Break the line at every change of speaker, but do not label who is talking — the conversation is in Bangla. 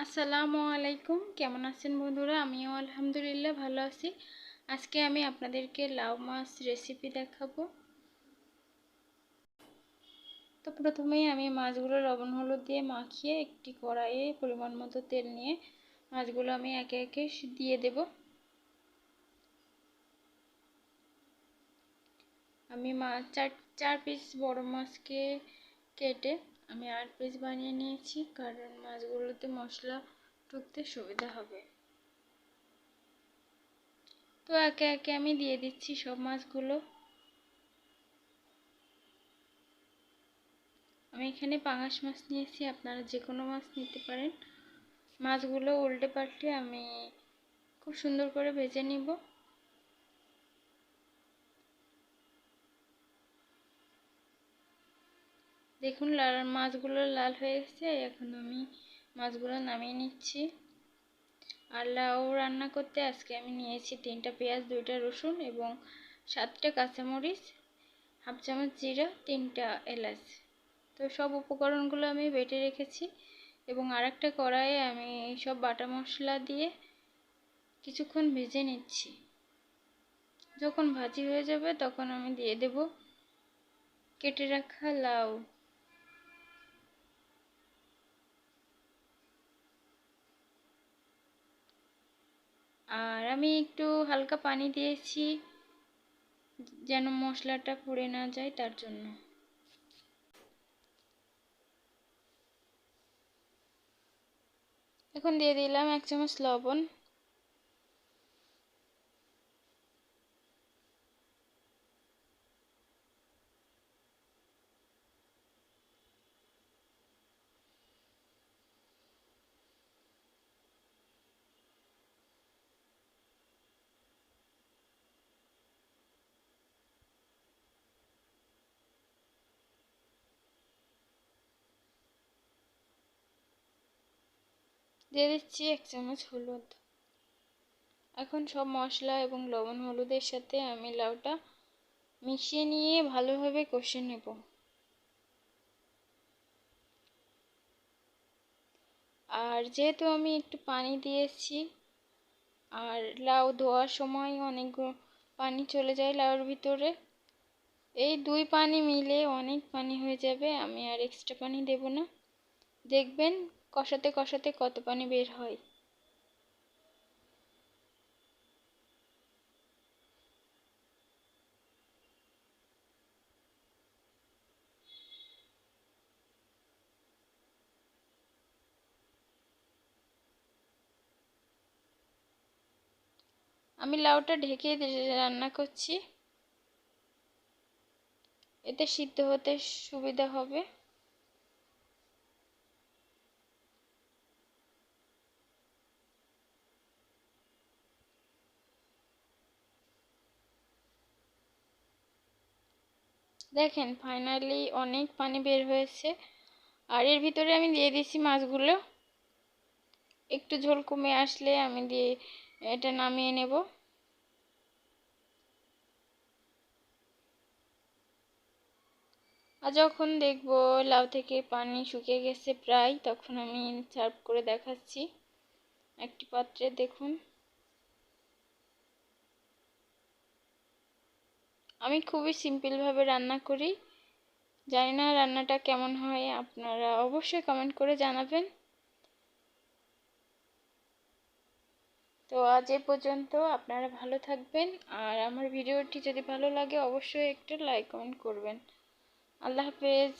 আসসালামু আলাইকুম। কেমন আছেন বন্ধুরা? আমিও আলহামদুলিল্লাহ ভালো আছি। আজকে আমি আপনাদেরকে লাউ মাছ রেসিপি দেখাবো। তো প্রথমেই আমি মাছগুলো লবণ হলুদ দিয়ে মাখিয়ে একটি কড়াইয়ে পরিমাণ মতো তেল নিয়ে মাছগুলো আমি একে একে দিয়ে দেব। আমি চার পিস বড় মাছকে কেটে আমি 8 পিস বানিয়ে নিয়েছি, কারণ মাছগুলোতে মশলা ঢুকতে সুবিধা হবে। তো একে একে আমি দিয়ে দিচ্ছি সব মাছগুলো। আমি এখানে পাঙাশ মাছ নিয়েছি, আপনারা যে কোনো মাছ নিতে পারেন। মাছগুলো উল্টে পাল্টে আমি খুব সুন্দর করে ভেজে নিব। দেখুন মাছগুলো লাল হয়ে গেছে। এখন আমি মাছগুলো নামিয়ে নিচ্ছি। আর লাউ রান্না করতে আজকে আমি নিয়েছি 3টা পেঁয়াজ, 2টা রসুন এবং 7টা কাঁচামরিচ, হাফ চামচ জিরা, 3টা এলাচ। তো সব উপকরণগুলো আমি বেটে রেখেছি এবং আরেকটা কড়াইয়ে আমি সব বাটা মশলা দিয়ে কিছুক্ষণ ভেজে নিচ্ছি। যখন ভাজি হয়ে যাবে তখন আমি দিয়ে দেব কেটে রাখা লাউ। আর আমি একটু হালকা পানি দিয়েছি যেন মশলাটা পুড়ে না যায়, তার জন্য। এখন দিয়ে দিলাম 1 চামচ লবণ। দিয়ে দিচ্ছি 1 চামচ হলুদ। এখন সব মশলা এবং লবণ হলুদের সাথে আমি লাউটা মিশিয়ে নিয়ে ভালোভাবে কষে নেব। আর যেহেতু আমি একটু পানি দিয়েছি, আর লাউ ধোয়ার সময় অনেক পানি চলে যায় লাউর ভিতরে, এই 2 পানি মিলে অনেক পানি হয়ে যাবে। আমি আর এক্সট্রা পানি দেব না। দেখবেন কষাতে কষাতে কত পানি বের হয়। আমি লাউটা ঢেকে রান্না করছি, এতে সিদ্ধ হতে সুবিধা হবে। দেখেন ফাইনালি অনেক পানি বের হয়েছে। আর এর ভিতরে আমি দিয়ে দিচ্ছি মাছগুলো। একটু ঝোল কমে আসলে আমি দিয়ে এটা নামিয়ে নেব। আর যখন দেখব লাউ থেকে পানি শুকিয়ে গেছে প্রায়, তখন আমি সার্ভ করে দেখাচ্ছি একটি পাত্রে। দেখুন, আমি খুবই সিম্পলভাবে রান্না করি। জানি না রান্নাটা কেমন হয়, আপনারা অবশ্যই কমেন্ট করে জানাবেন। তো আজ এ পর্যন্ত। আপনারা ভালো থাকবেন। আর আমার ভিডিওটি যদি ভালো লাগে অবশ্যই একটা লাইক কমেন্ট করবেন। আল্লাহ হাফেজ।